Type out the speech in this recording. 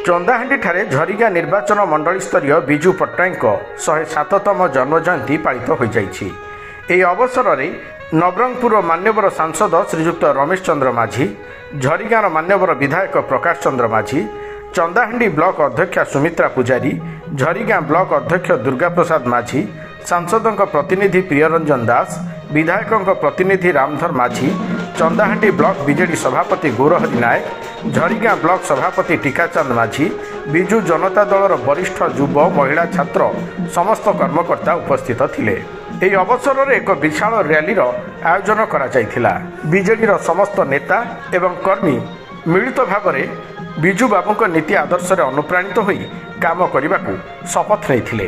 चंदाहांडी झरिगा निर्वाचन मंडल स्तरीय विजु पट्टनायक 107तम जन्म जयंती पालित हो जाइछि। एही अवसर में नवरंगपुर मान्यवर सांसद श्रीजुक्त रमेश चंद्र माझी, झरिगार मान्यवर विधायक प्रकाश चंद्र माझी, चंदाहांडी ब्लॉक अध्यक्षा सुमित्रा पुजारी, झरिगा ब्लॉक अध्यक्ष दुर्गा प्रसाद माझी, सांसदों प्रतिनिधि प्रियरंजन दास, विधायकों प्रतिनिधि रामधर माझी, चंदाहांडी ब्लॉक बीजेडी सभापति गौरहरि नायक, झरिगा ब्लॉक सभापति टीकाचंद माझी, विजु जनता दलर वरिष्ठ युव महिला छात्र समस्त कर्मकर्ता उपस्थित थिले। ଏହି ଅବସରରେ ଏକ ବିଶାଳ ର୍ୟାଲିର ଆୟୋଜନ କରାଯାଇଥିଲା। ବିଜେଡିର ସମସ୍ତ ନେତା ଏବଂ କର୍ମୀ ମିଳିତ ଭାବରେ ବିଜୁ ବାବୁଙ୍କ ନୀତି ଆଦର୍ଶରେ ଅନୁପ୍ରାଣିତ ହୋଇ କାମ କରିବାକୁ ଶପଥ ନେଇଥିଲେ।